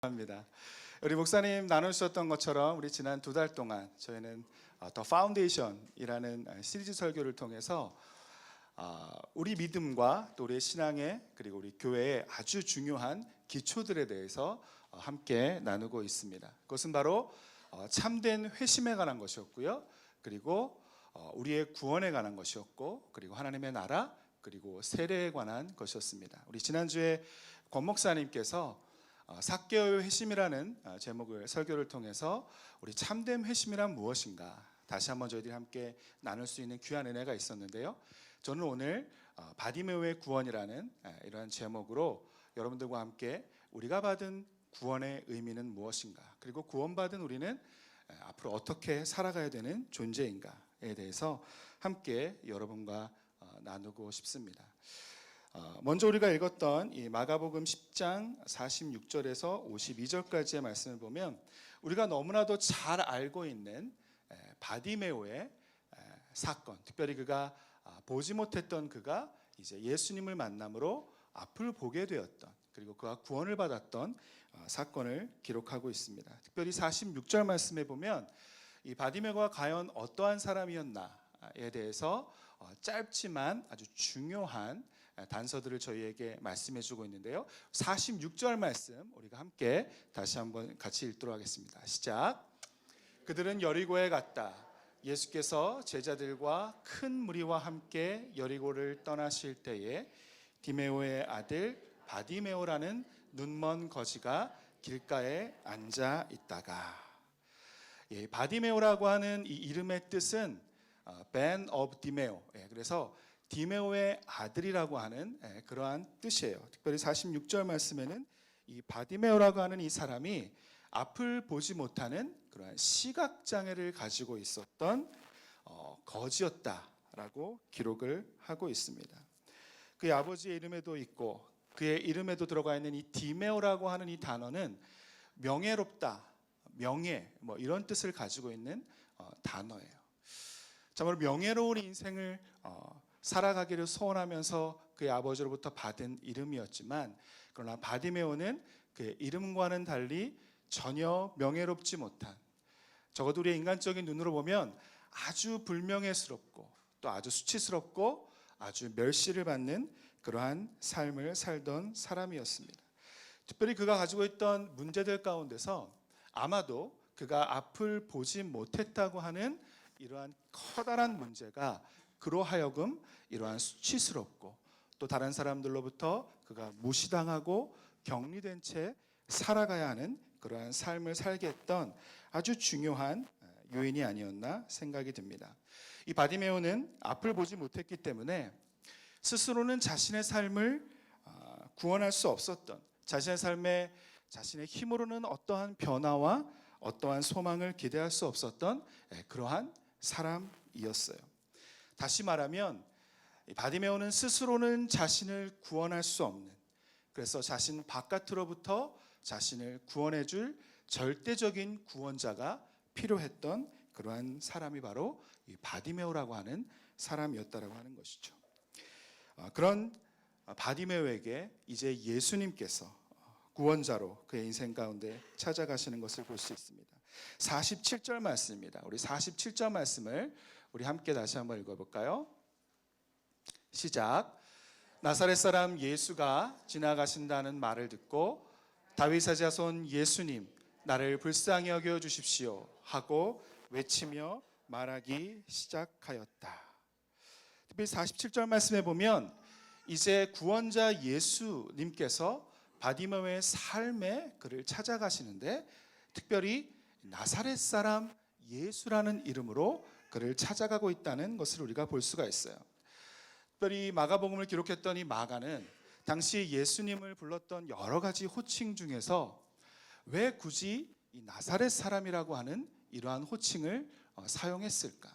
합니다. 우리 목사님 나누셨던 것처럼 우리 지난 2달 동안 저희는 더 파운데이션이라는 시리즈 설교를 통해서 우리 믿음과 또 우리의 신앙에 그리고 우리 교회의 아주 중요한 기초들에 대해서 함께 나누고 있습니다. 그것은 바로 참된 회심에 관한 것이었고요. 그리고 우리의 구원에 관한 것이었고, 그리고 하나님의 나라, 그리고 세례에 관한 것이었습니다. 우리 지난주에 권 목사님께서 삭개오의 회심이라는 제목을 설교를 통해서 우리 참된 회심이란 무엇인가 다시 한번 저희들이 함께 나눌 수 있는 귀한 은혜가 있었는데요. 저는 오늘 바디메오의 구원이라는 이러한 제목으로 여러분들과 함께 우리가 받은 구원의 의미는 무엇인가, 그리고 구원받은 우리는 앞으로 어떻게 살아가야 되는 존재인가에 대해서 함께 여러분과 나누고 싶습니다. 먼저 우리가 읽었던 이 마가복음 10장 46절에서 52절까지의 말씀을 보면 우리가 너무나도 잘 알고 있는 바디메오의 사건, 특별히 그가 보지 못했던 그가 이제 예수님을 만남으로 앞을 보게 되었던, 그리고 그가 구원을 받았던 사건을 기록하고 있습니다. 특별히 46절 말씀에 보면 이 바디메오가 과연 어떠한 사람이었나에 대해서 짧지만 아주 중요한 단서들을 저희에게 말씀해 주고 있는데요. 46절 말씀 우리가 함께 다시 한번 같이 읽도록 하겠습니다. 시작. 그들은 여리고에 갔다. 예수께서 제자들과 큰 무리와 함께 여리고를 떠나실 때에 디메오의 아들 바디메오라는 눈먼 거지가 길가에 앉아 있다가, 바디메오라고 하는 이 이름의 뜻은 Ben of Dimeo, 그래서 디메오의 아들이라고 하는 그러한 뜻이에요. 특별히 46절 말씀에는 이 바디메오라고 하는 이 사람이 앞을 보지 못하는 그러한 시각장애를 가지고 있었던 거지였다라고 기록을 하고 있습니다. 그의 아버지의 이름에도 있고 그의 이름에도 들어가 있는 이 디메오라고 하는 이 단어는 명예롭다, 명예, 이런 뜻을 가지고 있는 단어예요. 정말 명예로운 인생을 살아가기를 소원하면서 그의 아버지로부터 받은 이름이었지만, 그러나 바디메오는 그의 이름과는 달리 전혀 명예롭지 못한, 적어도 우리의 인간적인 눈으로 보면 아주 불명예스럽고 또 아주 수치스럽고 아주 멸시를 받는 그러한 삶을 살던 사람이었습니다. 특별히 그가 가지고 있던 문제들 가운데서 아마도 그가 앞을 보지 못했다고 하는 이러한 커다란 문제가 그로 하여금 이러한 수치스럽고 또 다른 사람들로부터 그가 무시당하고 격리된 채 살아가야 하는 그러한 삶을 살게 했던 아주 중요한 요인이 아니었나 생각이 듭니다. 이 바디메오는 앞을 보지 못했기 때문에 스스로는 자신의 삶을 구원할 수 없었던, 자신의 삶에 자신의 힘으로는 어떠한 변화와 어떠한 소망을 기대할 수 없었던 그러한 사람이었어요. 다시 말하면 바디메오는 스스로는 자신을 구원할 수 없는, 그래서 자신 바깥으로부터 자신을 구원해 줄 절대적인 구원자가 필요했던 그러한 사람이 바로 이 바디메오라고 하는 사람이었다라고 하는 것이죠. 그런 바디메오에게 이제 예수님께서 구원자로 그의 인생 가운데 찾아가시는 것을 볼 수 있습니다. 47절 말씀입니다. 우리 47절 말씀을 우리 함께 다시 한번 읽어볼까요? 시작. 나사렛 사람 예수가 지나가신다는 말을 듣고 다윗의 자손 예수님, 나를 불쌍히 여겨 주십시오 하고 외치며 말하기 시작하였다. 특별히 47절 말씀에 보면 이제 구원자 예수님께서 바디메오의 삶에 그를 찾아가시는데, 특별히 나사렛 사람 예수라는 이름으로 그를 찾아가고 있다는 것을 우리가 볼 수가 있어요. 특별히 마가복음을 기록했던 이 마가는 당시 예수님을 불렀던 여러 가지 호칭 중에서 왜 굳이 이 나사렛 사람이라고 하는 이러한 호칭을 사용했을까?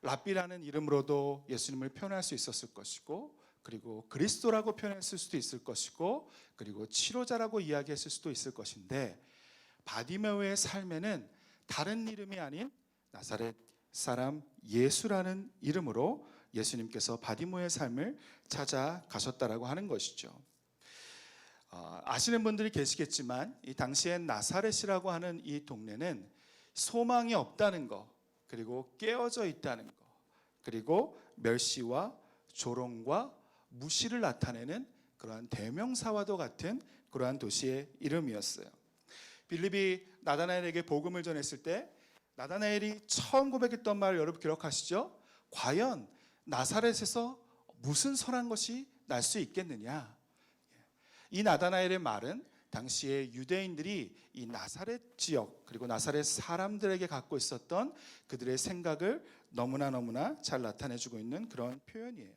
랍비라는 이름으로도 예수님을 표현할 수 있었을 것이고, 그리고 그리스도라고 표현했을 수도 있을 것이고, 그리고 치료자라고 이야기했을 수도 있을 것인데, 바디메오의 삶에는 다른 이름이 아닌 나사렛 사람 예수라는 이름으로 예수님께서 바디메오의 삶을 찾아가셨다라고 하는 것이죠. 아시는 분들이 계시겠지만 이 당시엔 나사렛이라고 하는 이 동네는 소망이 없다는 거, 그리고 깨어져 있다는 거, 그리고 멸시와 조롱과 무시를 나타내는 그러한 대명사와도 같은 그러한 도시의 이름이었어요. 빌립이 나다나엘에게 복음을 전했을 때 나다나엘이 처음 고백했던 말 여러분 기억하시죠? 과연 나사렛에서 무슨 선한 것이 날 수 있겠느냐? 이 나다나엘의 말은 당시에 유대인들이 이 나사렛 지역 그리고 나사렛 사람들에게 갖고 있었던 그들의 생각을 너무나 잘 나타내주고 있는 그런 표현이에요.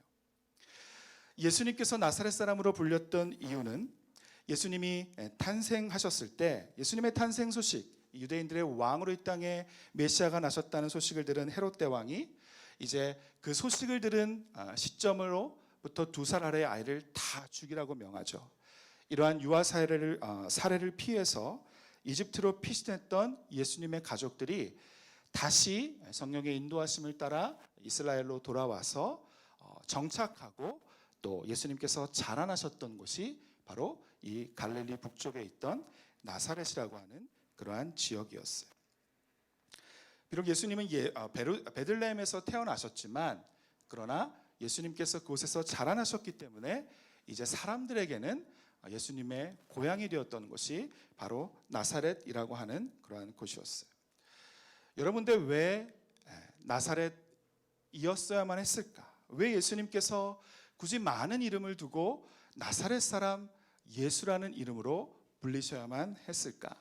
예수님께서 나사렛 사람으로 불렸던 이유는 예수님이 탄생하셨을 때 예수님의 탄생 소식, 유대인들의 왕으로 이 땅에 메시아가 나셨다는 소식을 들은 헤롯 대왕이 이제 그 소식을 들은 시점으로부터 2살 아래의 아이를 다 죽이라고 명하죠. 이러한 유아 사례를 피해서 이집트로 피신했던 예수님의 가족들이 다시 성령의 인도하심을 따라 이스라엘로 돌아와서 정착하고 또 예수님께서 자라나셨던 곳이 바로 이 갈릴리 북쪽에 있던 나사렛이라고 하는 그러한 지역이었어요. 비록 예수님은 베들레헴에서 태어나셨지만 그러나 예수님께서 그곳에서 자라나셨기 때문에 이제 사람들에게는 예수님의 고향이 되었던 곳이 바로 나사렛이라고 하는 그러한 곳이었어요. 여러분들 왜 나사렛이었어야만 했을까? 왜 예수님께서 굳이 많은 이름을 두고 나사렛 사람 예수라는 이름으로 불리셔야만 했을까?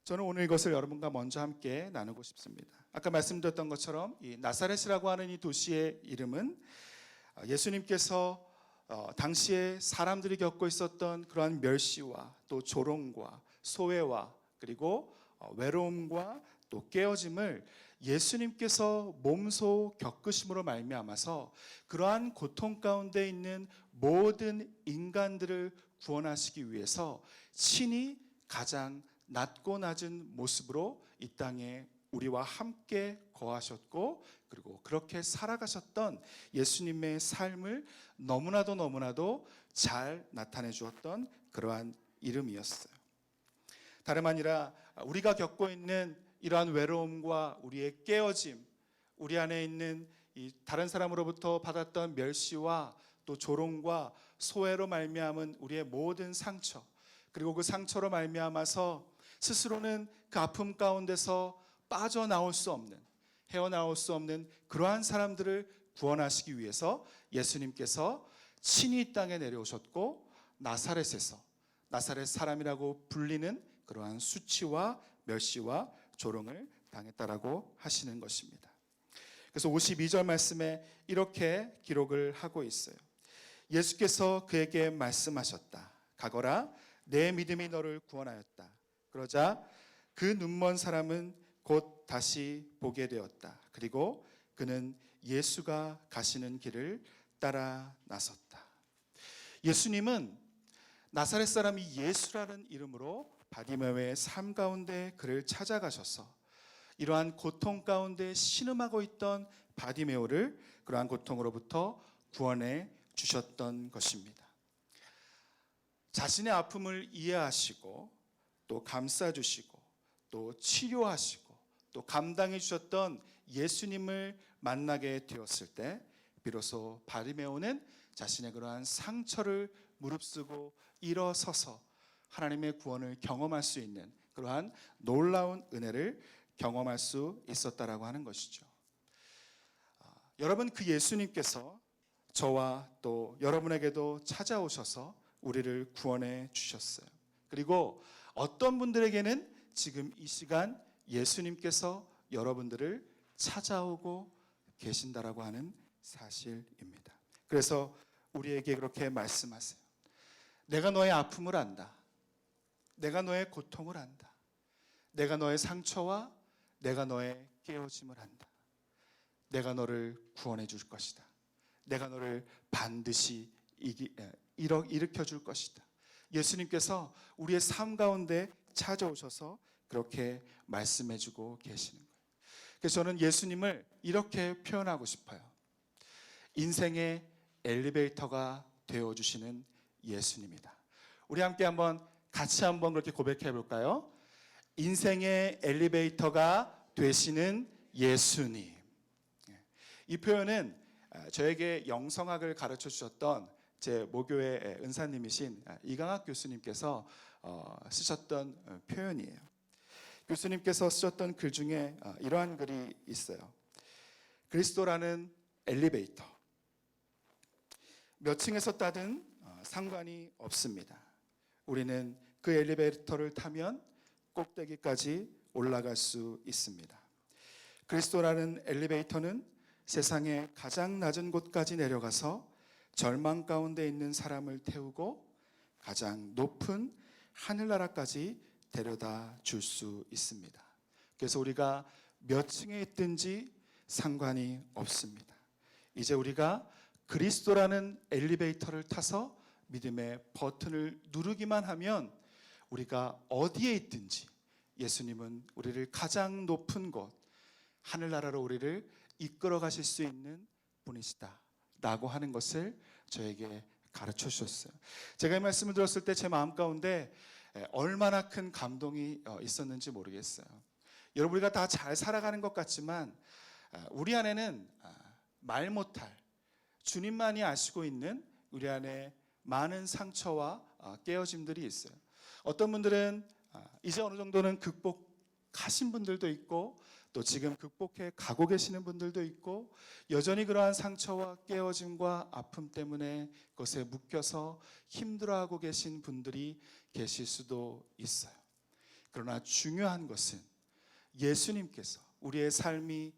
저는 오늘 이것을 여러분과 먼저 함께 나누고 싶습니다. 아까 말씀드렸던 것처럼 이 나사렛이라고 하는 이 도시의 이름은 예수님께서 당시에 사람들이 겪고 있었던 그러한 멸시와 또 조롱과 소외와 그리고 외로움과 또 깨어짐을 예수님께서 몸소 겪으심으로 말미암아서 그러한 고통 가운데 있는 모든 인간들을 구원하시기 위해서 친히 가장 낮고 낮은 모습으로 이 땅에 우리와 함께 거하셨고 그리고 그렇게 살아가셨던 예수님의 삶을 너무나도 잘 나타내 주었던 그러한 이름이었어요. 다름 아니라 우리가 겪고 있는 이러한 외로움과 우리의 깨어짐, 우리 안에 있는 이 다른 사람으로부터 받았던 멸시와 또 조롱과 소외로 말미암은 우리의 모든 상처, 그리고 그 상처로 말미암아서 스스로는 그 아픔 가운데서 빠져나올 수 없는, 헤어나올 수 없는 그러한 사람들을 구원하시기 위해서 예수님께서 친히 이 땅에 내려오셨고 나사렛에서 나사렛 사람이라고 불리는 그러한 수치와 멸시와 조롱을 당했다라고 하시는 것입니다. 그래서 52절 말씀에 이렇게 기록을 하고 있어요. 예수께서 그에게 말씀하셨다. 가거라, 내 믿음이 너를 구원하였다. 그러자 그 눈먼 사람은 곧 다시 보게 되었다. 그리고 그는 예수가 가시는 길을 따라 나섰다. 예수님은 나사렛 사람이 예수라는 이름으로 바디메오의 삶 가운데 그를 찾아가셔서 이러한 고통 가운데 신음하고 있던 바디메오를 그러한 고통으로부터 구원해 주셨던 것입니다. 자신의 아픔을 이해하시고 또 감싸주시고 또 치료하시고 또 감당해 주셨던 예수님을 만나게 되었을 때 비로소 바디메오는 자신의 그러한 상처를 무릅쓰고 일어서서 하나님의 구원을 경험할 수 있는 그러한 놀라운 은혜를 경험할 수 있었다라고 하는 것이죠. 여러분, 그 예수님께서 저와 또 여러분에게도 찾아오셔서 우리를 구원해 주셨어요. 그리고 어떤 분들에게는 지금 이 시간 예수님께서 여러분들을 찾아오고 계신다라고 하는 사실입니다. 그래서 우리에게 그렇게 말씀하세요. 내가 너의 아픔을 안다. 내가 너의 고통을 안다. 내가 너의 상처와 내가 너의 깨어짐을 안다. 내가 너를 구원해 줄 것이다. 내가 너를 반드시 일으켜 줄 것이다. 예수님께서 우리의 삶 가운데 찾아오셔서 그렇게 말씀해 주고 계시는 거예요. 그래서 저는 예수님을 이렇게 표현하고 싶어요. 인생의 엘리베이터가 되어주시는 예수님이다. 우리 함께 같이 한번 그렇게 고백해 볼까요? 인생의 엘리베이터가 되시는 예수님. 이 표현은 저에게 영성학을 가르쳐 주셨던 제 모교의 은사님이신 이강학 교수님께서 쓰셨던 표현이에요. 교수님께서 쓰셨던 글 중에 이러한 글이 있어요. 그리스도라는 엘리베이터. 몇 층에서 따든 상관이 없습니다. 우리는 그 엘리베이터를 타면 꼭대기까지 올라갈 수 있습니다. 그리스도라는 엘리베이터는 세상의 가장 낮은 곳까지 내려가서 절망 가운데 있는 사람을 태우고 가장 높은 하늘나라까지 데려다 줄 수 있습니다. 그래서 우리가 몇 층에 있든지 상관이 없습니다. 이제 우리가 그리스도라는 엘리베이터를 타서 믿음의 버튼을 누르기만 하면 우리가 어디에 있든지 예수님은 우리를 가장 높은 곳, 하늘나라로 우리를 이끌어 가실 수 있는 분이시다 라고 하는 것을 저에게 가르쳐 주셨어요. 제가 이 말씀을 들었을 때 제 마음 가운데 얼마나 큰 감동이 있었는지 모르겠어요. 여러분, 우리가 다 잘 살아가는 것 같지만 우리 안에는 말 못할, 주님만이 아시고 있는 우리 안에 많은 상처와 깨어짐들이 있어요. 어떤 분들은 이제 어느 정도는 극복하신 분들도 있고, 또 지금 극복해 가고 계시는 분들도 있고, 여전히 그러한 상처와 깨어짐과 아픔 때문에 그것에 묶여서 힘들어하고 계신 분들이 계실 수도 있어요. 그러나 중요한 것은 예수님께서 우리의 삶이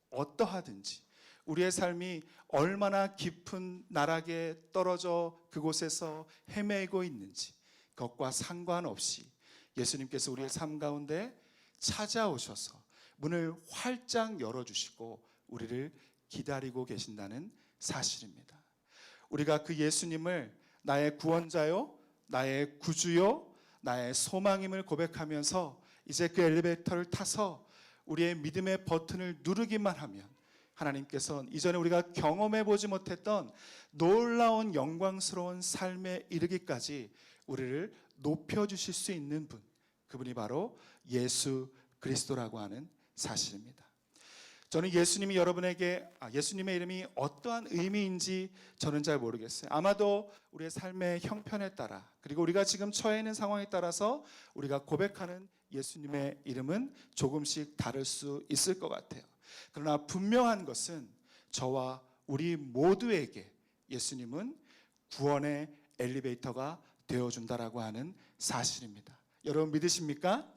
어떠하든지, 우리의 삶이 얼마나 깊은 나락에 떨어져 그곳에서 헤매고 있는지 그것과 상관없이 예수님께서 우리의 삶 가운데 찾아오셔서 문을 활짝 열어주시고 우리를 기다리고 계신다는 사실입니다. 우리가 그 예수님을 나의 구원자요, 나의 구주요, 나의 소망임을 고백하면서 이제 그 엘리베이터를 타서 우리의 믿음의 버튼을 누르기만 하면 하나님께서는 이전에 우리가 경험해 보지 못했던 놀라운 영광스러운 삶에 이르기까지 우리를 높여주실 수 있는 분, 그분이 바로 예수 그리스도라고 하는 사실입니다. 저는 예수님이 여러분에게 예수님의 이름이 어떠한 의미인지 저는 잘 모르겠어요. 아마도 우리의 삶의 형편에 따라, 그리고 우리가 지금 처해 있는 상황에 따라서 우리가 고백하는 예수님의 이름은 조금씩 다를 수 있을 것 같아요. 그러나 분명한 것은 저와 우리 모두에게 예수님은 구원의 엘리베이터가 되어준다라고 하는 사실입니다. 여러분 믿으십니까?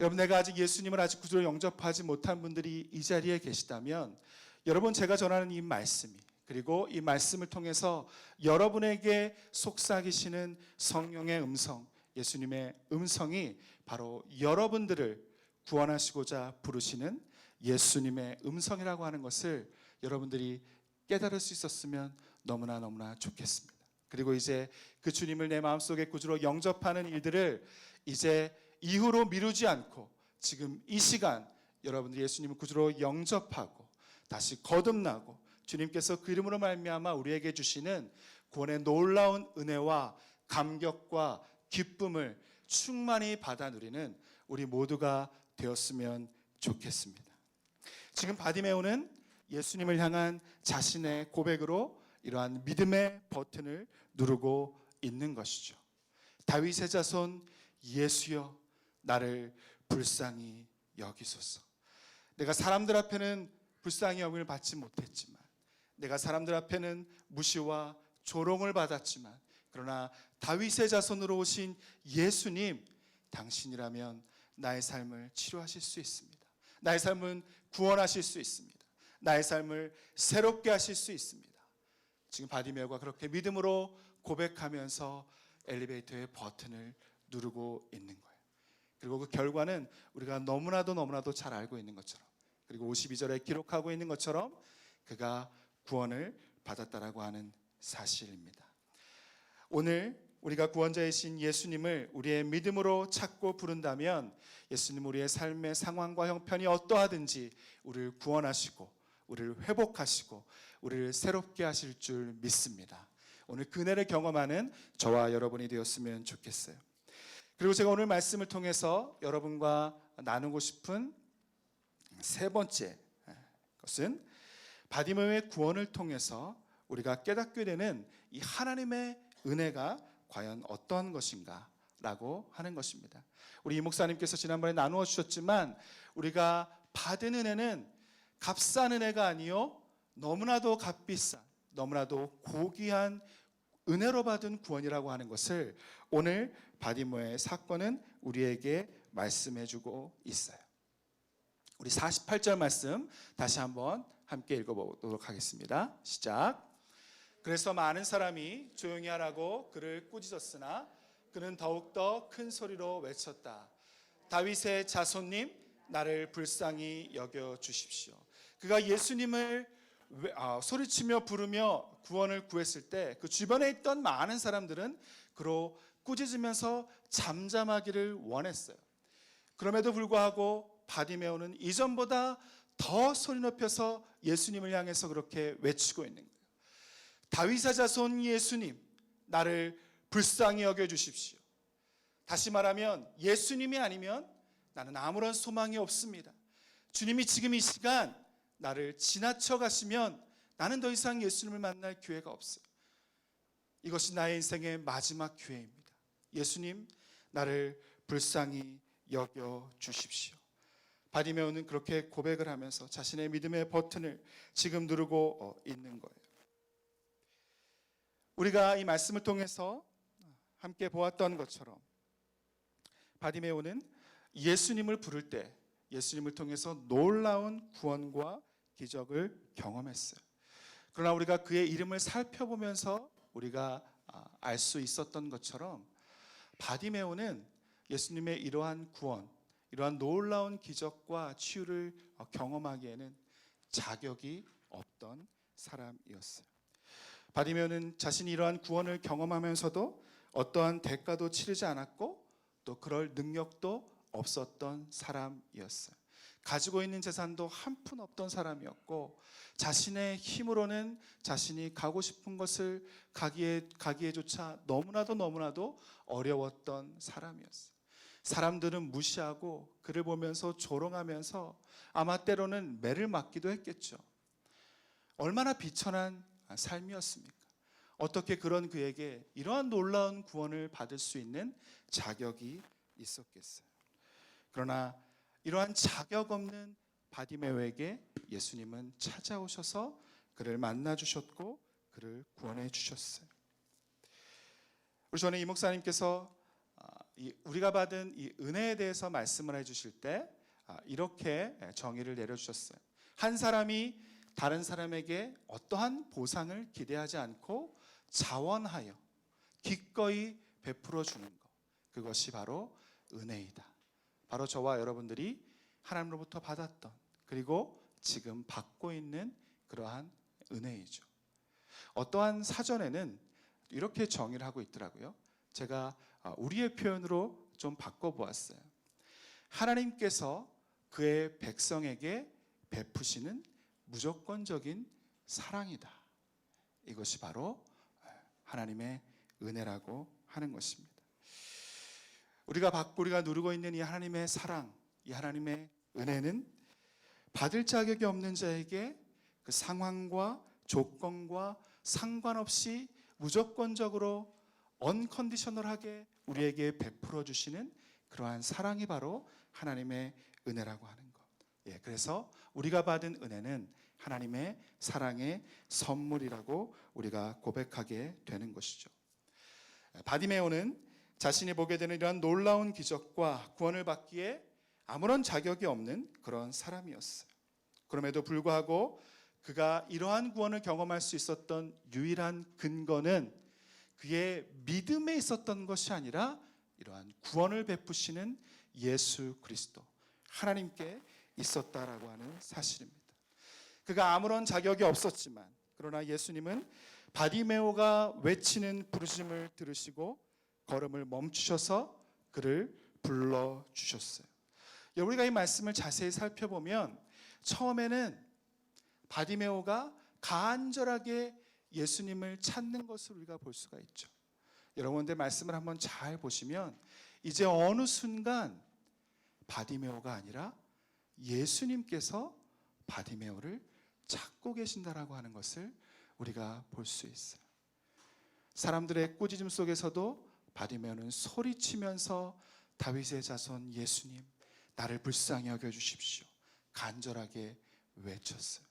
여러분, 내가 아직 예수님을 아직 구주로 영접하지 못한 분들이 이 자리에 계시다면 여러분, 제가 전하는 이 말씀이, 그리고 이 말씀을 통해서 여러분에게 속삭이시는 성령의 음성, 예수님의 음성이 바로 여러분들을 구원하시고자 부르시는 예수님의 음성이라고 하는 것을 여러분들이 깨달을 수 있었으면 너무나 좋겠습니다. 그리고 이제 그 주님을 내 마음속에 구주로 영접하는 일들을 이제 이후로 미루지 않고 지금 이 시간 여러분들이 예수님을 구주로 영접하고 다시 거듭나고 주님께서 그 이름으로 말미암아 우리에게 주시는 구원의 놀라운 은혜와 감격과 기쁨을 충만히 받아 누리는 우리 모두가 되었으면 좋겠습니다. 지금 바디메오는 예수님을 향한 자신의 고백으로 이러한 믿음의 버튼을 누르고 있는 것이죠. 다윗의 자손 예수여, 나를 불쌍히 여기소서. 내가 사람들 앞에는 불쌍히 여김을 받지 못했지만, 내가 사람들 앞에는 무시와 조롱을 받았지만, 그러나 다윗의 자손으로 오신 예수님, 당신이라면 나의 삶을 치료하실 수 있습니다. 나의 삶은 구원하실 수 있습니다. 나의 삶을 새롭게 하실 수 있습니다. 지금 바디메오가 그렇게 믿음으로 고백하면서 엘리베이터의 버튼을 누르고 있는 거예요. 그리고 그 결과는 우리가 너무나도 잘 알고 있는 것처럼, 그리고 52절에 기록하고 있는 것처럼 그가 구원을 받았다라고 하는 사실입니다. 오늘 우리가 구원자이신 예수님을 우리의 믿음으로 찾고 부른다면 예수님 우리의 삶의 상황과 형편이 어떠하든지 우리를 구원하시고 우리를 회복하시고 우리를 새롭게 하실 줄 믿습니다. 오늘 그 은혜를 경험하는 저와 여러분이 되었으면 좋겠어요. 그리고 제가 오늘 말씀을 통해서 여러분과 나누고 싶은 세 번째 것은 바디메오의 구원을 통해서 우리가 깨닫게 되는 이 하나님의 은혜가 과연 어떤 것인가 라고 하는 것입니다. 우리 이 목사님께서 지난번에 나누어 주셨지만 우리가 받은 은혜는 값싼 은혜가 아니요 너무나도 값비싼, 너무나도 고귀한 은혜로 받은 구원이라고 하는 것을 오늘 바디메오의 사건은 우리에게 말씀해주고 있어요. 우리 48절 말씀 다시 한번 함께 읽어보도록 하겠습니다. 시작. 그래서 많은 사람이 조용히 하라고 그를 꾸짖었으나 그는 더욱더 큰 소리로 외쳤다. 다윗의 자손님, 나를 불쌍히 여겨 주십시오. 그가 예수님을 소리치며 부르며 구원을 구했을 때 그 주변에 있던 많은 사람들은 그로 꾸짖으면서 잠잠하기를 원했어요. 그럼에도 불구하고 바디메오는 이전보다 더 소리 높여서 예수님을 향해서 그렇게 외치고 있는 거예요. 다윗의 자손 예수님, 나를 불쌍히 여겨 주십시오. 다시 말하면 예수님이 아니면 나는 아무런 소망이 없습니다. 주님이 지금 이 시간 나를 지나쳐 가시면 나는 더 이상 예수님을 만날 기회가 없어요. 이것이 나의 인생의 마지막 기회입니다. 예수님, 나를 불쌍히 여겨 주십시오. 바디메오는 그렇게 고백을 하면서 자신의 믿음의 버튼을 지금 누르고 있는 거예요. 우리가 이 말씀을 통해서 함께 보았던 것처럼 바디메오는 예수님을 부를 때 예수님을 통해서 놀라운 구원과 기적을 경험했어요. 그러나 우리가 그의 이름을 살펴보면서 우리가 알 수 있었던 것처럼 바디메오는 예수님의 이러한 구원, 이러한 놀라운 기적과 치유를 경험하기에는 자격이 없던 사람이었어요. 바디메오는 자신이 이러한 구원을 경험하면서도 어떠한 대가도 치르지 않았고 또 그럴 능력도 없었던 사람이었어요. 가지고 있는 재산도 한 푼 없던 사람이었고 자신의 힘으로는 자신이 가고 싶은 것을 가기에조차 너무나도 어려웠던 사람이었어요. 사람들은 무시하고 그를 보면서 조롱하면서 아마 때로는 매를 맞기도 했겠죠. 얼마나 비천한 삶이었습니까? 어떻게 그런 그에게 이러한 놀라운 구원을 받을 수 있는 자격이 있었겠어요. 그러나 이러한 자격 없는 바디메오에게 예수님은 찾아오셔서 그를 만나 주셨고 그를 구원해 주셨어요. 우리 전에 이 목사님께서 우리가 받은 이 은혜에 대해서 말씀을 해주실 때 이렇게 정의를 내려주셨어요. 한 사람이 다른 사람에게 어떠한 보상을 기대하지 않고 자원하여 기꺼이 베풀어 주는 것, 그것이 바로 은혜이다. 바로 저와 여러분들이 하나님으로부터 받았던 그리고 지금 받고 있는 그러한 은혜이죠. 어떠한 사전에는 이렇게 정의를 하고 있더라고요. 제가 우리의 표현으로 좀 바꿔보았어요. 하나님께서 그의 백성에게 베푸시는 무조건적인 사랑이다. 이것이 바로 하나님의 은혜라고 하는 것입니다. 우리가 누리고 있는 이 하나님의 사랑, 이 하나님의 은혜는 받을 자격이 없는 자에게 그 상황과 조건과 상관없이 무조건적으로 언컨디셔널하게 우리에게 베풀어 주시는 그러한 사랑이 바로 하나님의 은혜라고 하는 것. 그래서 우리가 받은 은혜는 하나님의 사랑의 선물이라고 우리가 고백하게 되는 것이죠. 바디메오는 자신이 보게 되는 이러한 놀라운 기적과 구원을 받기에 아무런 자격이 없는 그런 사람이었어요. 그럼에도 불구하고 그가 이러한 구원을 경험할 수 있었던 유일한 근거는 그의 믿음에 있었던 것이 아니라 이러한 구원을 베푸시는 예수 그리스도 하나님께 있었다라고 하는 사실입니다. 그가 아무런 자격이 없었지만 그러나 예수님은 바디메오가 외치는 부르심을 들으시고 걸음을 멈추셔서 그를 불러주셨어요. 우리가 이 말씀을 자세히 살펴보면 처음에는 바디메오가 간절하게 예수님을 찾는 것을 우리가 볼 수가 있죠. 여러분들 말씀을 한번 잘 보시면 이제 어느 순간 바디메오가 아니라 예수님께서 바디메오를 찾고 계신다라고 하는 것을 우리가 볼 수 있어요. 사람들의 꾸짖음 속에서도 바디메오는 소리치면서 다윗의 자손 예수님, 나를 불쌍히 여겨주십시오, 간절하게 외쳤어요.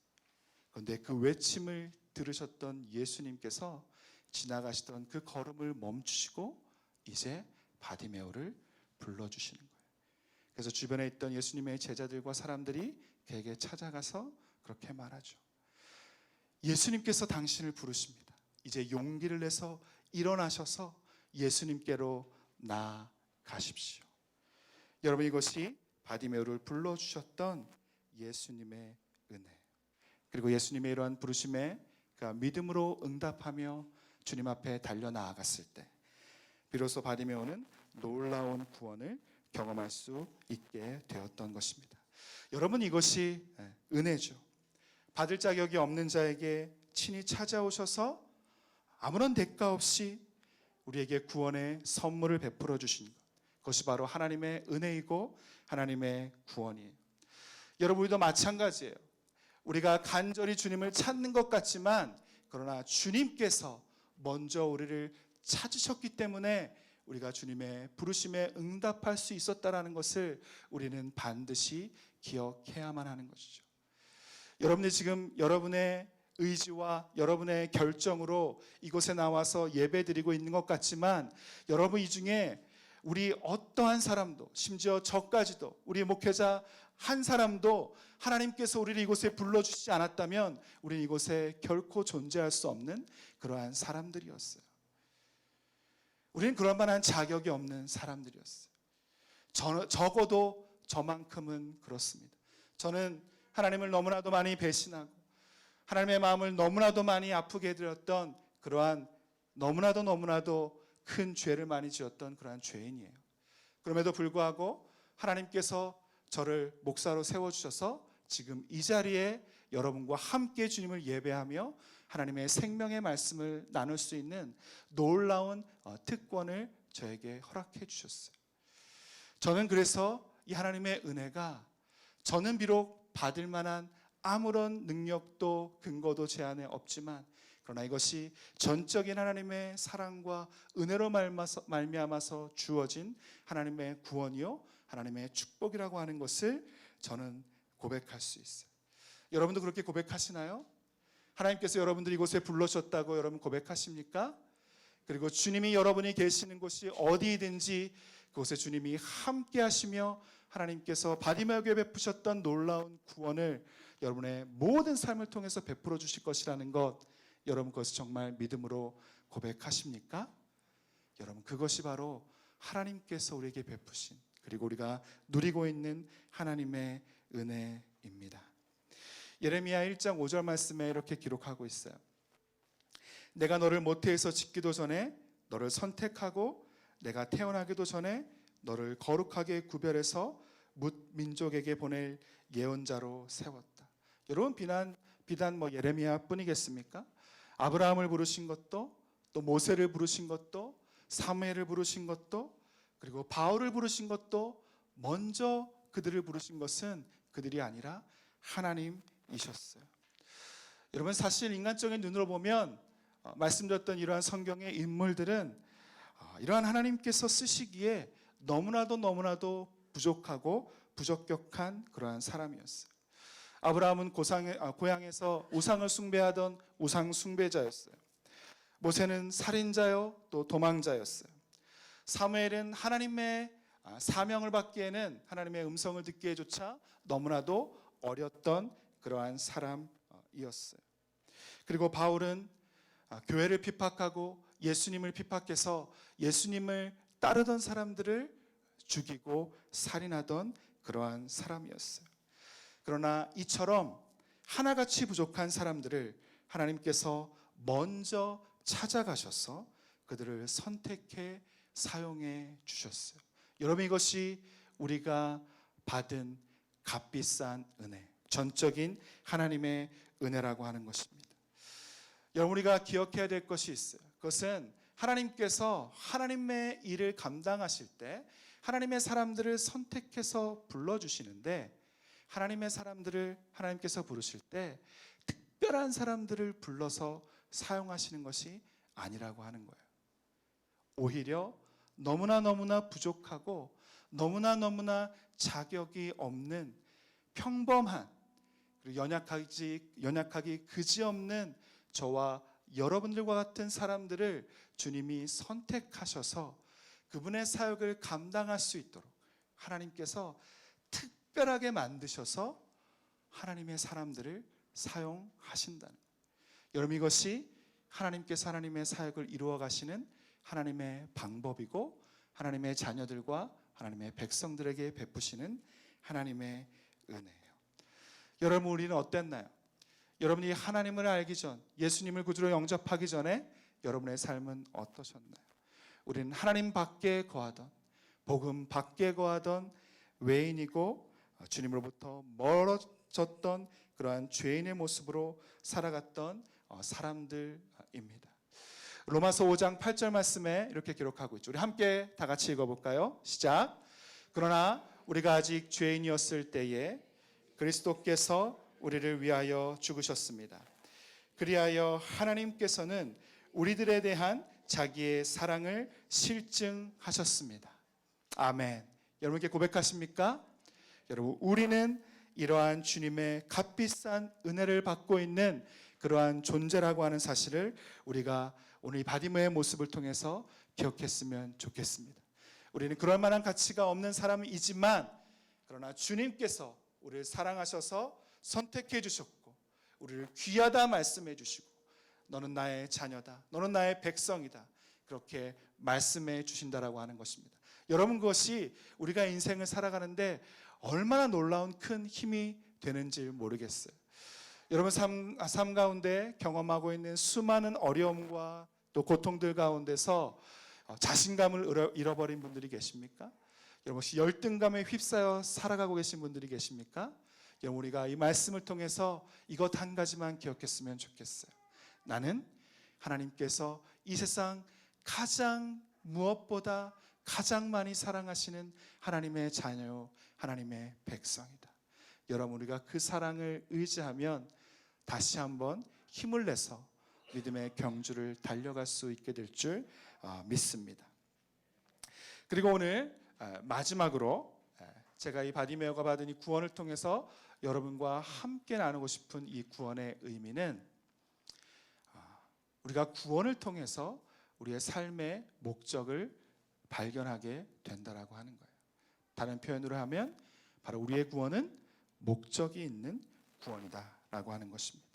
그런데 그 외침을 들으셨던 예수님께서 지나가시던 그 걸음을 멈추시고 이제 바디메오를 불러주시는 거예요. 그래서 주변에 있던 예수님의 제자들과 사람들이 그에게 찾아가서 그렇게 말하죠. 예수님께서 당신을 부르십니다. 이제 용기를 내서 일어나셔서 예수님께로 나아가십시오. 여러분, 이것이 바디메오를 불러주셨던 예수님의 은혜, 그리고 예수님의 이러한 부르심에 그가 믿음으로 응답하며 주님 앞에 달려나아갔을 때 비로소 바디메오는 놀라운 구원을 경험할 수 있게 되었던 것입니다. 여러분, 이것이 은혜죠. 받을 자격이 없는 자에게 친히 찾아오셔서 아무런 대가 없이 우리에게 구원의 선물을 베풀어 주신 것, 그것이 바로 하나님의 은혜이고 하나님의 구원이에요. 여러분, 우리도 마찬가지예요. 우리가 간절히 주님을 찾는 것 같지만 그러나 주님께서 먼저 우리를 찾으셨기 때문에 우리가 주님의 부르심에 응답할 수 있었다라는 것을 우리는 반드시 기억해야만 하는 것이죠. 여러분이 지금 여러분의 의지와 여러분의 결정으로 이곳에 나와서 예배드리고 있는 것 같지만 여러분, 이 중에 우리 어떠한 사람도, 심지어 저까지도, 우리 목회자 한 사람도 하나님께서 우리를 이곳에 불러주시지 않았다면 우리는 이곳에 결코 존재할 수 없는 그러한 사람들이었어요. 우리는 그럴 만한 자격이 없는 사람들이었어요. 적어도 저만큼은 그렇습니다. 저는 하나님을 너무나도 많이 배신하고 하나님의 마음을 너무나도 많이 아프게 해드렸던 그러한 너무나도 큰 죄를 많이 지었던 그러한 죄인이에요. 그럼에도 불구하고 하나님께서 저를 목사로 세워주셔서 지금 이 자리에 여러분과 함께 주님을 예배하며 하나님의 생명의 말씀을 나눌 수 있는 놀라운 특권을 저에게 허락해 주셨어요. 저는 그래서 이 하나님의 은혜가, 저는 비록 받을 만한 아무런 능력도 근거도 제 안에 없지만 그러나 이것이 전적인 하나님의 사랑과 은혜로 말미암아서 주어진 하나님의 구원이요 하나님의 축복이라고 하는 것을 저는 고백할 수 있어요. 여러분도 그렇게 고백하시나요? 하나님께서 여러분들 이곳에 불러주셨다고 여러분 고백하십니까? 그리고 주님이 여러분이 계시는 곳이 어디든지 그곳에 주님이 함께 하시며 하나님께서 바디메오에게 베푸셨던 놀라운 구원을 여러분의 모든 삶을 통해서 베풀어 주실 것이라는 것, 여러분 그것을 정말 믿음으로 고백하십니까? 여러분, 그것이 바로 하나님께서 우리에게 베푸신, 그리고 우리가 누리고 있는 하나님의 은혜입니다. 예레미야 1장 5절 말씀에 이렇게 기록하고 있어요. 내가 너를 모태에서 짓기도 전에 너를 선택하고 내가 태어나기도 전에 너를 거룩하게 구별해서 뭇 민족에게 보낼 예언자로 세웠다. 여러분, 비단 예레미야 뿐이겠습니까? 아브라함을 부르신 것도, 또 모세를 부르신 것도, 사무엘을 부르신 것도, 그리고 바울을 부르신 것도, 먼저 그들을 부르신 것은 그들이 아니라 하나님이셨어요. 여러분, 사실 인간적인 눈으로 보면 말씀드렸던 이러한 성경의 인물들은 이러한 하나님께서 쓰시기에 너무나도 부족하고 부적격한 그러한 사람이었어요. 아브라함은 고향에서 우상을 숭배하던 우상 숭배자였어요. 모세는 살인자요 또 도망자였어요. 사무엘은 하나님의 사명을 받기에는, 하나님의 음성을 듣기에조차 너무나도 어렸던 그러한 사람이었어요. 그리고 바울은 교회를 피팍하고 예수님을 피팍해서 예수님을 따르던 사람들을 죽이고 살인하던 그러한 사람이었어요. 그러나 이처럼 하나같이 부족한 사람들을 하나님께서 먼저 찾아가셔서 그들을 선택해 사용해 주셨어요. 여러분, 이것이 우리가 받은 값비싼 은혜, 전적인 하나님의 은혜라고 하는 것입니다. 여러분, 우리가 기억해야 될 것이 있어요. 그것은 하나님께서 하나님의 일을 감당하실 때 하나님의 사람들을 선택해서 불러주시는데, 하나님의 사람들을 하나님께서 부르실 때 특별한 사람들을 불러서 사용하시는 것이 아니라고 하는 거예요. 오히려 너무나 부족하고 너무나 자격이 없는 평범한, 그리고 연약하기 그지없는 저와 여러분들과 같은 사람들을 주님이 선택하셔서 그분의 사역을 감당할 수 있도록 하나님께서 특별하게 만드셔서 하나님의 사람들을 사용하신다는 거예요. 여러분, 이것이 하나님께서 하나님의 사역을 이루어 가시는 하나님의 방법이고, 하나님의 자녀들과 하나님의 백성들에게 베푸시는 하나님의 은혜예요. 여러분, 우리는 어땠나요? 여러분이 하나님을 알기 전, 예수님을 구주로 영접하기 전에 여러분의 삶은 어떠셨나요? 우리는 하나님 밖에 거하던, 복음 밖에 거하던 외인이고 주님으로부터 멀어졌던 그러한 죄인의 모습으로 살아갔던 사람들입니다. 로마서 5장 8절 말씀에 이렇게 기록하고 있죠. 우리 함께 다 같이 읽어볼까요? 시작. 그러나 우리가 아직 죄인이었을 때에 그리스도께서 우리를 위하여 죽으셨습니다. 그리하여 하나님께서는 우리들에 대한 자기의 사랑을 실증하셨습니다. 아멘. 여러분께 고백하십니까? 여러분, 우리는 이러한 주님의 값비싼 은혜를 받고 있는 그러한 존재라고 하는 사실을 우리가 오늘 이 바디메오의 모습을 통해서 기억했으면 좋겠습니다. 우리는 그럴 만한 가치가 없는 사람이지만, 그러나 주님께서 우리를 사랑하셔서 선택해 주셨고 우리를 귀하다 말씀해 주시고 너는 나의 자녀다, 너는 나의 백성이다, 그렇게 말씀해 주신다라고 하는 것입니다. 여러분, 그것이 우리가 인생을 살아가는데 얼마나 놀라운 큰 힘이 되는지 모르겠어요. 여러분, 삶 가운데 경험하고 있는 수많은 어려움과 또 고통들 가운데서 자신감을 잃어버린 분들이 계십니까? 여러분, 혹시 열등감에 휩싸여 살아가고 계신 분들이 계십니까? 여러분, 우리가 이 말씀을 통해서 이것 한 가지만 기억했으면 좋겠어요. 나는 하나님께서 이 세상 가장 무엇보다 가장 많이 사랑하시는 하나님의 자녀요, 하나님의 백성이다. 여러분, 우리가 그 사랑을 의지하면 다시 한번 힘을 내서 믿음의 경주를 달려갈 수 있게 될 줄 믿습니다. 그리고 오늘 마지막으로 제가 이 바디메오가 받은 이 구원을 통해서 여러분과 함께 나누고 싶은 이 구원의 의미는, 우리가 구원을 통해서 우리의 삶의 목적을 발견하게 된다라고 하는 거예요. 다른 표현으로 하면 바로 우리의 구원은 목적이 있는 구원이다라고 하는 것입니다.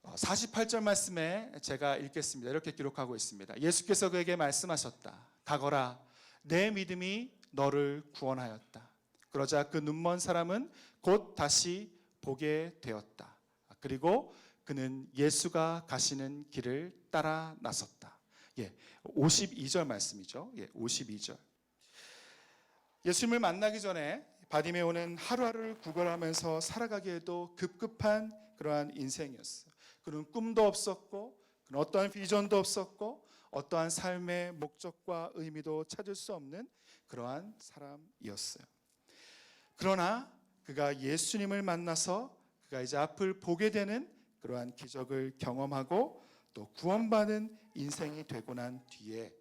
48절 말씀에 제가 읽겠습니다. 이렇게 기록하고 있습니다. 예수께서 그에게 말씀하셨다. 가거라, 내 믿음이 너를 구원하였다. 그러자 그 눈먼 사람은 곧 다시 보게 되었다. 그리고 그는 예수가 가시는 길을 따라 나섰다. 52절 말씀이죠. 52절. 예수님을 만나기 전에 바디메오는 하루하루를 구걸하면서 살아가기에도 급급한 그러한 인생이었어요. 그는 꿈도 없었고, 그는 어떠한 비전도 없었고, 어떠한 삶의 목적과 의미도 찾을 수 없는 그러한 사람이었어요. 그러나 그가 예수님을 만나서 그가 이제 앞을 보게 되는 그러한 기적을 경험하고 또 구원받은 인생이 되고 난 뒤에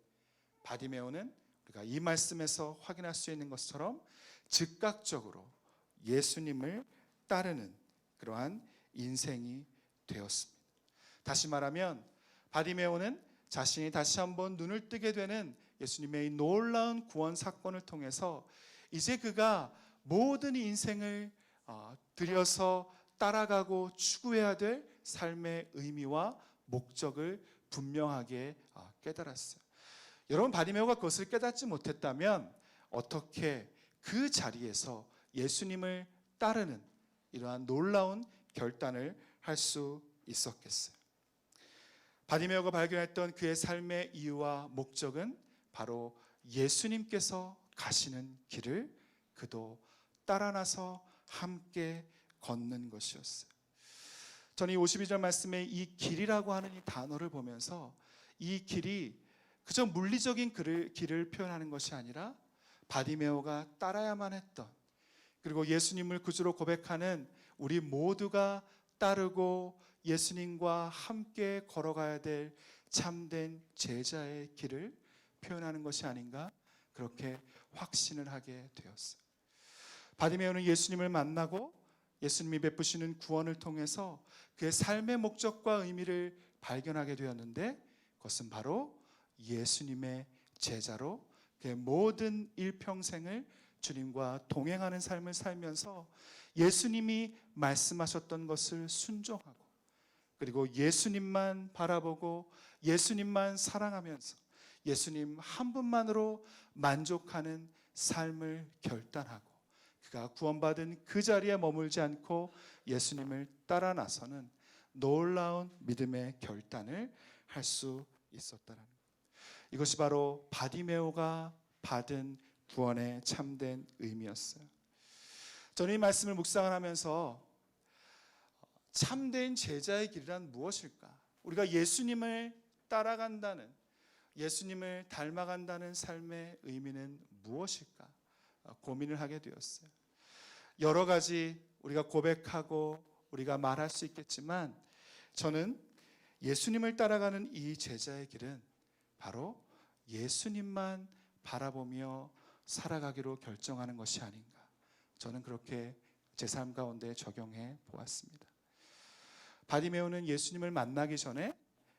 바디메오는 우리가 이 말씀에서 확인할 수 있는 것처럼 즉각적으로 예수님을 따르는 그러한 인생이 되었습니다. 다시 말하면 바디메오는 자신이 다시 한번 눈을 뜨게 되는 예수님의 이 놀라운 구원 사건을 통해서 이제 그가 모든 인생을 들여서 따라가고 추구해야 될 삶의 의미와 목적을 분명하게 깨달았어요. 여러분, 바디메오가 그것을 깨닫지 못했다면 어떻게 그 자리에서 예수님을 따르는 이러한 놀라운 결단을 할 수 있었겠어요? 바디메오가 발견했던 그의 삶의 이유와 목적은 바로 예수님께서 가시는 길을 그도 따라 나서 함께 걷는 것이었어요. 저는 이 52절 말씀에 이 길이라고 하는 이 단어를 보면서 이 길이 그저 물리적인 길을 표현하는 것이 아니라 바디메오가 따라야만 했던, 그리고 예수님을 구주로 고백하는 우리 모두가 따르고 예수님과 함께 걸어가야 될 참된 제자의 길을 표현하는 것이 아닌가, 그렇게 확신을 하게 되었어요. 바디메오는 예수님을 만나고 예수님이 베푸시는 구원을 통해서 그의 삶의 목적과 의미를 발견하게 되었는데, 그것은 바로 예수님의 제자로 그의 모든 일평생을 주님과 동행하는 삶을 살면서 예수님이 말씀하셨던 것을 순종하고, 그리고 예수님만 바라보고 예수님만 사랑하면서 예수님 한 분만으로 만족하는 삶을 결단하고, 그가 구원받은 그 자리에 머물지 않고 예수님을 따라 나서는 놀라운 믿음의 결단을 할 수 있었다는 것. 이것이 바로 바디메오가 받은 구원의 참된 의미였어요. 저는 이 말씀을 묵상을 하면서 참된 제자의 길이란 무엇일까? 우리가 예수님을 따라간다는, 예수님을 닮아간다는 삶의 의미는 무엇일까? 고민을 하게 되었어요. 여러 가지 우리가 고백하고 우리가 말할 수 있겠지만, 저는 예수님을 따라가는 이 제자의 길은 바로 예수님만 바라보며 살아가기로 결정하는 것이 아닌가, 저는 그렇게 제 삶 가운데 적용해 보았습니다. 바디메오는 예수님을 만나기 전에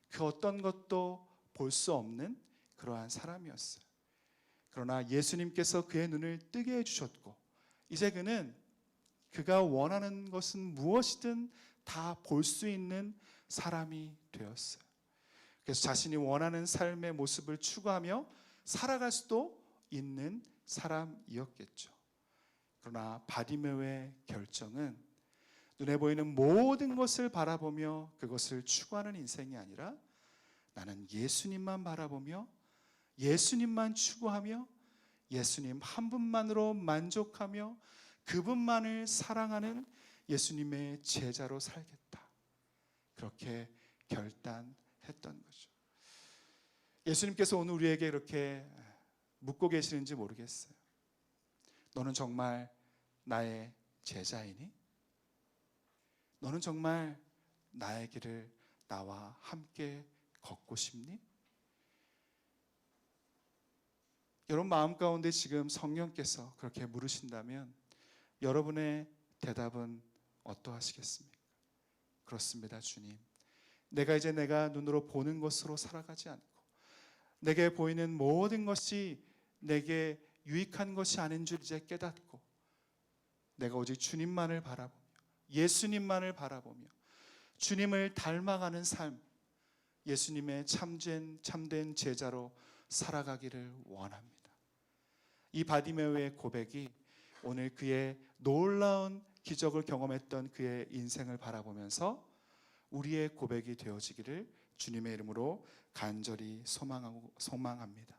그 어떤 것도 볼 수 없는 그러한 사람이었어요. 그러나 예수님께서 그의 눈을 뜨게 해주셨고, 이제 그는 그가 원하는 것은 무엇이든 다 볼 수 있는 사람이 되었어요. 그래서 자신이 원하는 삶의 모습을 추구하며 살아갈 수도 있는 사람이었겠죠. 그러나 바디메오의 결정은 눈에 보이는 모든 것을 바라보며 그것을 추구하는 인생이 아니라, 나는 예수님만 바라보며 예수님만 추구하며 예수님 한 분만으로 만족하며 그분만을 사랑하는 예수님의 제자로 살겠다, 그렇게 결단했던 거죠. 예수님께서 오늘 우리에게 이렇게 묻고 계시는지 모르겠어요. 너는 정말 나의 제자이니? 너는 정말 나의 길을 나와 함께 걷고 싶니? 여러분 마음 가운데 지금 성령께서 그렇게 물으신다면 여러분의 대답은 어떠하시겠습니까? 그렇습니다, 주님. 내가 눈으로 보는 것으로 살아가지 않고 내게 보이는 모든 것이 내게 유익한 것이 아닌 줄 이제 깨닫고, 내가 오직 주님만을 바라보며 예수님만을 바라보며 주님을 닮아가는 삶, 예수님의 참된 제자로 살아가기를 원합니다. 이 바디메오의 고백이 오늘 그의 놀라운 기적을 경험했던 그의 인생을 바라보면서 우리의 고백이 되어지기를 주님의 이름으로 간절히 소망합니다.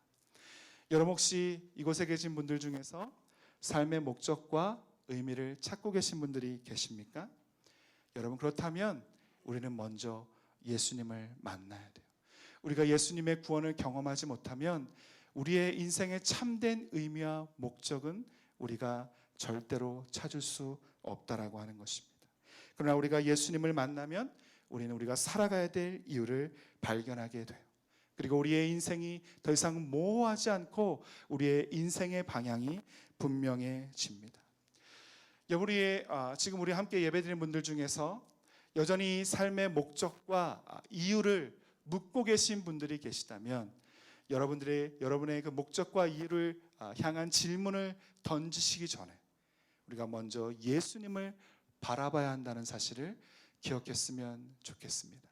여러분 혹시 이곳에 계신 분들 중에서 삶의 목적과 의미를 찾고 계신 분들이 계십니까? 여러분 그렇다면 우리는 먼저 예수님을 만나야 돼요. 우리가 예수님의 구원을 경험하지 못하면 우리의 인생의 참된 의미와 목적은 우리가 절대로 찾을 수 없다라고 하는 것입니다. 그러나 우리가 예수님을 만나면 우리는 우리가 살아가야 될 이유를 발견하게 돼요. 그리고 우리의 인생이 더 이상 모호하지 않고 우리의 인생의 방향이 분명해집니다. 지금 우리 함께 예배드리는 분들 중에서 여전히 삶의 목적과 이유를 묻고 계신 분들이 계시다면 여러분의 그 목적과 이유를 향한 질문을 던지시기 전에 우리가 먼저 예수님을 바라봐야 한다는 사실을 기억했으면 좋겠습니다.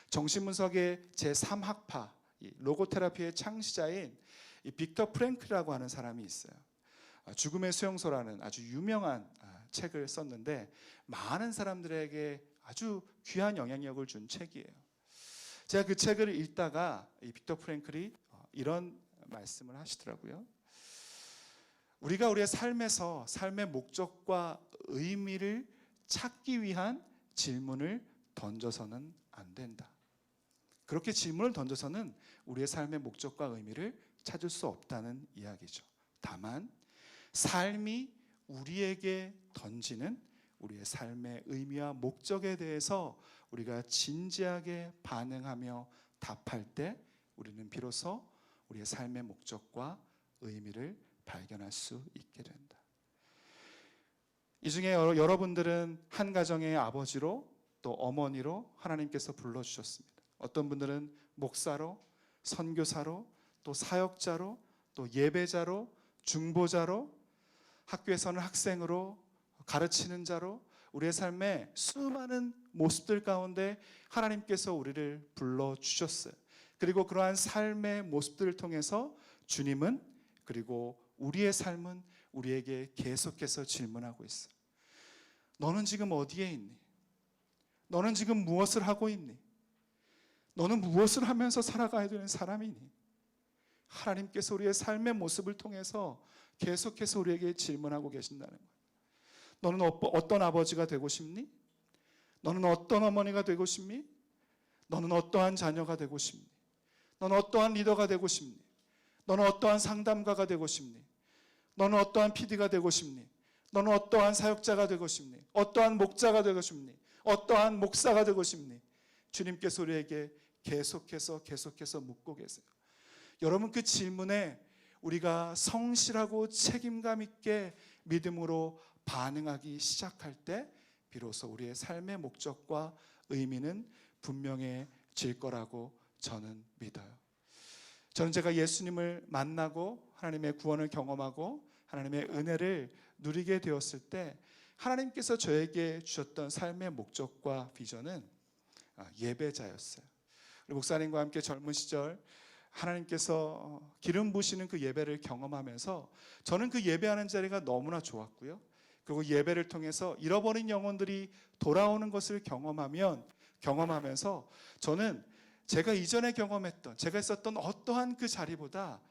정신분석의 제3학파 로고테라피의 창시자인 빅터 프랭클이라고 하는 사람이 있어요. 죽음의 수용소라는 아주 유명한 책을 썼는데 많은 사람들에게 아주 귀한 영향력을 준 책이에요. 제가 그 책을 읽다가 이 빅터 프랭클이 이런 말씀을 하시더라고요. 우리가 우리의 삶에서 삶의 목적과 의미를 찾기 위한 질문을 던져서는 안 된다. 그렇게 질문을 던져서는 우리의 삶의 목적과 의미를 찾을 수 없다는 이야기죠. 다만 삶이 우리에게 던지는 우리의 삶의 의미와 목적에 대해서 우리가 진지하게 반응하며 답할 때 우리는 비로소 우리의 삶의 목적과 의미를 발견할 수 있게 된다. 이 중에 여러분들은 한 가정의 아버지로 또 어머니로 하나님께서 불러주셨습니다. 어떤 분들은 목사로, 선교사로, 또 사역자로, 또 예배자로, 중보자로, 학교에서는 학생으로, 가르치는 자로 우리의 삶의 수많은 모습들 가운데 하나님께서 우리를 불러주셨어요. 그리고 그러한 삶의 모습들을 통해서 주님은, 그리고 우리의 삶은 우리에게 계속해서 질문하고 있어요. 너는 지금 어디에 있니? 너는 지금 무엇을 하고 있니? 너는 무엇을 하면서 살아가야 되는 사람이니? 하나님께서 우리의 삶의 모습을 통해서 계속해서 우리에게 질문하고 계신다는 거예요. 너는 어떤 아버지가 되고 싶니? 너는 어떤 어머니가 되고 싶니? 너는 어떠한 자녀가 되고 싶니? 너는 어떠한 리더가 되고 싶니? 너는 어떠한 상담가가 되고 싶니? 너는 어떠한 PD가 되고 싶니? 너는 어떠한 사역자가 되고 싶니? 어떠한 목자가 되고 싶니? 어떠한 목사가 되고 싶니? 주님께서 우리에게 계속해서 묻고 계세요. 여러분, 그 질문에 우리가 성실하고 책임감 있게 믿음으로 반응하기 시작할 때 비로소 우리의 삶의 목적과 의미는 분명해질 거라고 저는 믿어요. 저는 제가 예수님을 만나고 하나님의 구원을 경험하고 하나님의 은혜를 누리게 되었을 때 하나님께서 저에게 주셨던 삶의 목적과 비전은 예배자였어요. 우리 목사님과 함께 젊은 시절 하나님께서 기름 부으시는 그 예배를 경험하면서 저는 그 예배하는 자리가 너무나 좋았고요. 그리고 예배를 통해서 잃어버린 영혼들이 돌아오는 것을 경험하면서 저는 제가 이전에 경험했던, 제가 있었던 어떠한 그 자리보다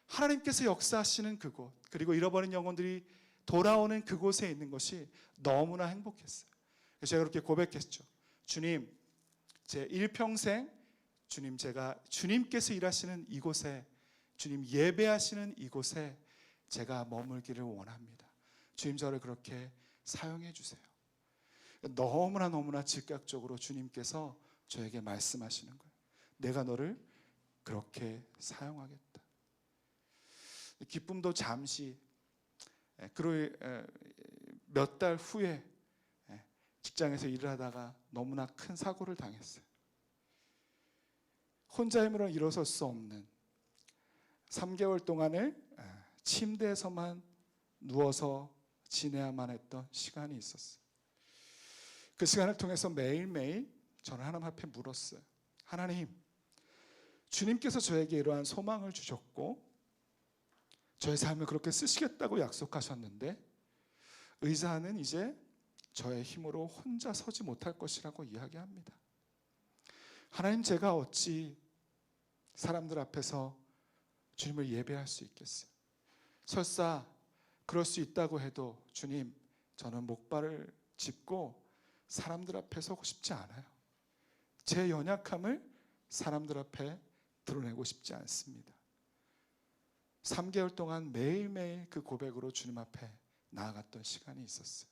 하나님께서 역사하시는 그곳, 그리고 잃어버린 영혼들이 돌아오는 그곳에 있는 것이 너무나 행복했어요. 그래서 제가 그렇게 고백했죠. 주님, 제 일평생 제가 주님께서 일하시는 이곳에, 주님 예배하시는 이곳에 제가 머물기를 원합니다. 주님, 저를 그렇게 사용해 주세요. 너무나 즉각적으로 주님께서 저에게 말씀하시는 거예요. 내가 너를 그렇게 사용하겠다. 기쁨도 잠시, 그리고 몇 달 후에 직장에서 일을 하다가 너무나 큰 사고를 당했어요. 혼자 힘으로는 일어설 수 없는 3개월 동안을 침대에서만 누워서 지내야만 했던 시간이 있었어요. 그 시간을 통해서 매일매일 저는 하나님 앞에 물었어요. 하나님, 주님께서 저에게 이러한 소망을 주셨고 저의 삶을 그렇게 쓰시겠다고 약속하셨는데 의사는 이제 저의 힘으로 혼자 서지 못할 것이라고 이야기합니다. 하나님, 제가 어찌 사람들 앞에서 주님을 예배할 수 있겠어요? 설사 그럴 수 있다고 해도 주님, 저는 목발을 짚고 사람들 앞에 서고 싶지 않아요. 제 연약함을 사람들 앞에 드러내고 싶지 않습니다. 3개월 동안 매일매일 그 고백으로 주님 앞에 나아갔던 시간이 있었어요.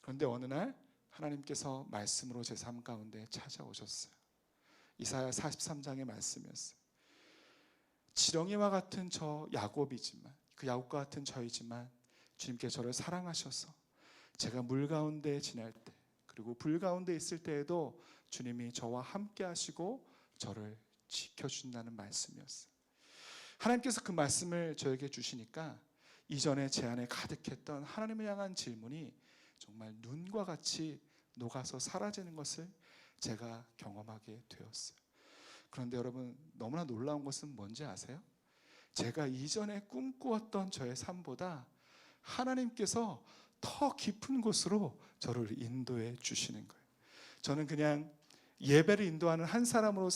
그런데 어느 날 하나님께서 말씀으로 제 삶 가운데 찾아오셨어요. 이사야 43장의 말씀이었어요. 지렁이와 같은 저 야곱이지만, 그 야곱과 같은 저이지만 주님께서 저를 사랑하셔서 제가 물 가운데 지날 때, 그리고 불 가운데 있을 때에도 주님이 저와 함께 하시고 저를 지켜준다는 말씀이었어요. 하나님께서 그 말씀을 저에게 주시니까 이전에 제 안에 가득했던 하나님을 향한 질문이 정말 눈과 같이 녹아서 사라지는 것을 제가 경험하게 되었어요. 그런데 여러분, 너무나 놀라운 것은 뭔지 아세요? 제가 이전에 꿈꾸었던 저의 삶보다 하나님께서 더 깊은 곳으로 저를 인도해 주시는 거예요. 저는 그냥 예배를 인도하는 한 사람으로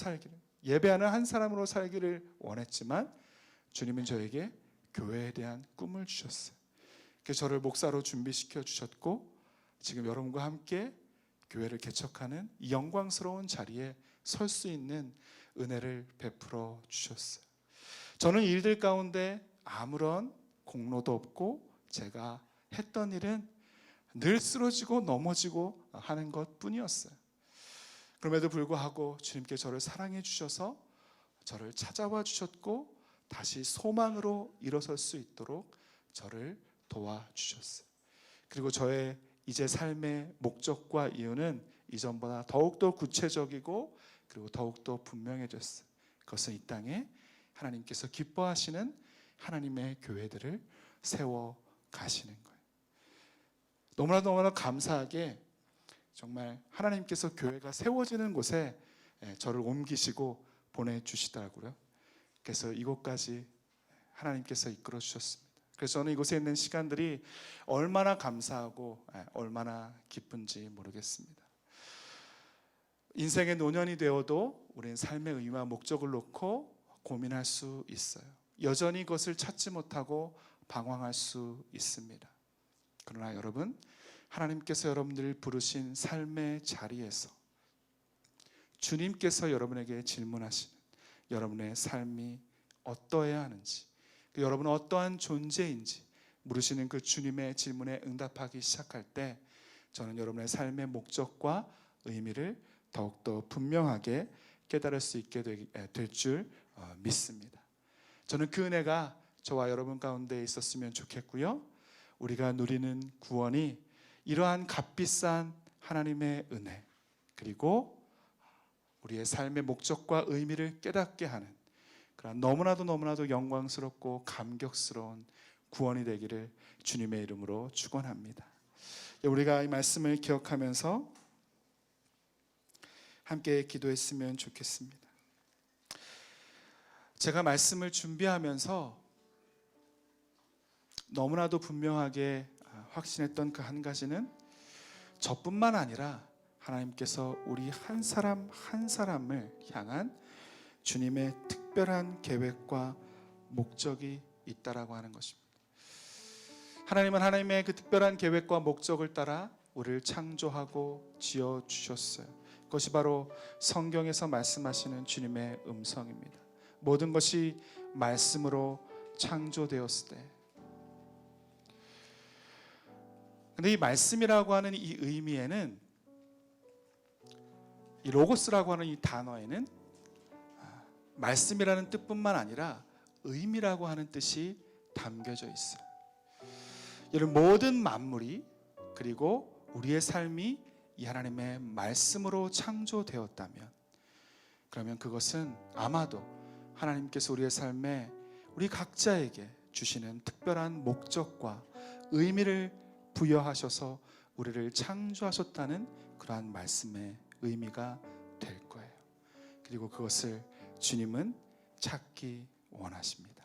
예배하는 한 사람으로 살기를 원했지만 주님은 저에게 교회에 대한 꿈을 주셨어요. 그래서 저를 목사로 준비시켜 주셨고 지금 여러분과 함께 교회를 개척하는 이 영광스러운 자리에 설 수 있는 은혜를 베풀어 주셨어요. 저는 일들 가운데 아무런 공로도 없고 제가 했던 일은 늘 쓰러지고 넘어지고 하는 것 뿐이었어요. 그럼에도 불구하고 주님께 저를 사랑해 주셔서 저를 찾아와 주셨고 다시 소망으로 일어설 수 있도록 저를 도와주셨어요. 그리고 저의 이제 삶의 목적과 이유는 이전보다 더욱더 구체적이고 그리고 더욱더 분명해졌어요. 그것은 이 땅에 하나님께서 기뻐하시는 하나님의 교회들을 세워 가시는 거예요. 너무나 감사하게 정말 하나님께서 교회가 세워지는 곳에 저를 옮기시고 보내주시더라고요. 그래서 이곳까지 하나님께서 이끌어 주셨습니다. 그래서 저는 이곳에 있는 시간들이 얼마나 감사하고 얼마나 기쁜지 모르겠습니다. 인생의 노년이 되어도 우리는 삶의 의미와 목적을 놓고 고민할 수 있어요. 여전히 그것을 찾지 못하고 방황할 수 있습니다. 그러나 여러분, 하나님께서 여러분들을 부르신 삶의 자리에서 주님께서 여러분에게 질문하시는 여러분의 삶이 어떠해야 하는지, 여러분은 어떠한 존재인지 물으시는 그 주님의 질문에 응답하기 시작할 때 저는 여러분의 삶의 목적과 의미를 더욱더 분명하게 깨달을 수 있게 될 줄 믿습니다. 저는 그 은혜가 저와 여러분 가운데 있었으면 좋겠고요. 우리가 누리는 구원이 이러한 값비싼 하나님의 은혜, 그리고 우리의 삶의 목적과 의미를 깨닫게 하는 그런 너무나도 영광스럽고 감격스러운 구원이 되기를 주님의 이름으로 축원합니다. 우리가 이 말씀을 기억하면서 함께 기도했으면 좋겠습니다. 제가 말씀을 준비하면서 너무나도 분명하게 확신했던 그 한 가지는 저뿐만 아니라 하나님께서 우리 한 사람 한 사람을 향한 주님의 특별한 계획과 목적이 있다라고 하는 것입니다. 하나님은 하나님의 그 특별한 계획과 목적을 따라 우리를 창조하고 지어 주셨어요. 그것이 바로 성경에서 말씀하시는 주님의 음성입니다. 모든 것이 말씀으로 창조되었을 때, 근데 이 말씀이라고 하는 이 의미에는, 이 로고스라고 하는 이 단어에는 말씀이라는 뜻뿐만 아니라 의미라고 하는 뜻이 담겨져 있어요. 여러분, 모든 만물이 그리고 우리의 삶이 이 하나님의 말씀으로 창조되었다면, 그러면 그것은 아마도 하나님께서 우리의 삶에 우리 각자에게 주시는 특별한 목적과 의미를 부여하셔서 우리를 창조하셨다는 그러한 말씀의 의미가 될 거예요. 그리고 그것을 주님은 찾기 원하십니다.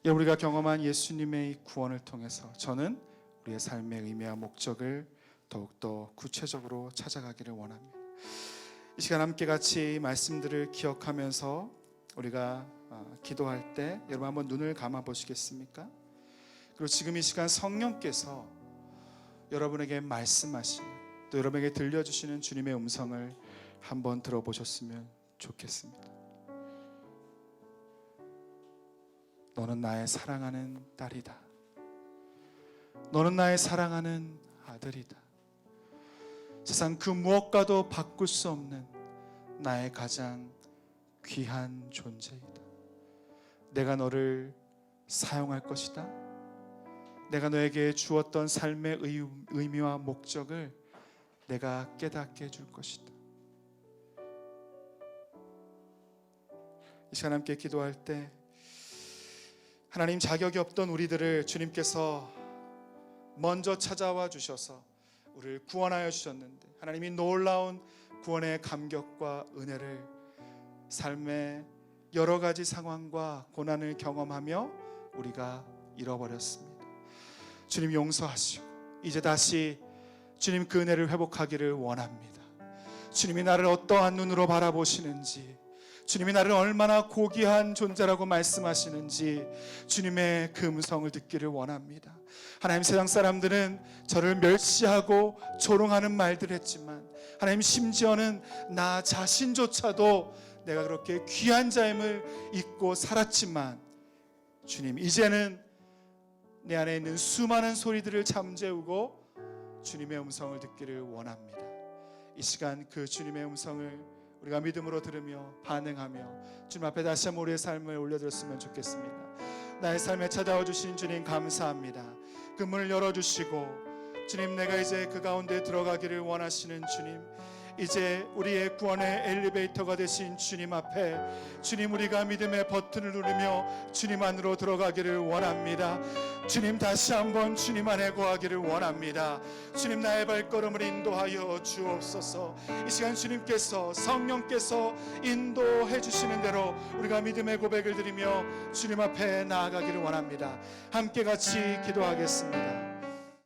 우리가 경험한 예수님의 구원을 통해서 저는 우리의 삶의 의미와 목적을 더욱더 구체적으로 찾아가기를 원합니다. 이 시간 함께 같이 말씀들을 기억하면서 우리가 기도할 때 여러분 한번 눈을 감아 보시겠습니까? 그리고 지금 이 시간 성령께서 여러분에게 말씀하시는, 또 여러분에게 들려주시는 주님의 음성을 한번 들어보셨으면 좋겠습니다. 너는 나의 사랑하는 딸이다. 너는 나의 사랑하는 아들이다. 세상 그 무엇과도 바꿀 수 없는 나의 가장 귀한 존재이다. 내가 너를 사용할 것이다. 내가 너에게 주었던 삶의 의미와 목적을 내가 깨닫게 해줄 것이다. 이 시간 함께 기도할 때 하나님, 자격이 없던 우리들을 주님께서 먼저 찾아와 주셔서 우리를 구원하여 주셨는데, 하나님이 놀라운 구원의 감격과 은혜를 삶의 여러 가지 상황과 고난을 경험하며 우리가 잃어버렸습니다. 주님 용서하시고 이제 다시 주님 그 은혜를 회복하기를 원합니다. 주님이 나를 어떠한 눈으로 바라보시는지, 주님이 나를 얼마나 고귀한 존재라고 말씀하시는지 주님의 그 음성을 듣기를 원합니다. 하나님, 세상 사람들은 저를 멸시하고 조롱하는 말들 했지만 하나님, 심지어는 나 자신조차도 내가 그렇게 귀한 자임을 잊고 살았지만 주님, 이제는 내 안에 있는 수많은 소리들을 잠재우고 주님의 음성을 듣기를 원합니다. 이 시간 그 주님의 음성을 우리가 믿음으로 들으며 반응하며 주님 앞에 다시 한번 우리의 삶을 올려드렸으면 좋겠습니다. 나의 삶에 찾아와 주신 주님 감사합니다. 그 문을 열어주시고 주님, 내가 이제 그 가운데 들어가기를 원하시는 주님, 이제 우리의 구원의 엘리베이터가 되신 주님 앞에 주님, 우리가 믿음의 버튼을 누르며 주님 안으로 들어가기를 원합니다. 주님, 다시 한번 주님 안에 거하기를 원합니다. 주님, 나의 발걸음을 인도하여 주옵소서. 이 시간 주님께서, 성령께서 인도해 주시는 대로 우리가 믿음의 고백을 드리며 주님 앞에 나아가기를 원합니다. 함께 같이 기도하겠습니다.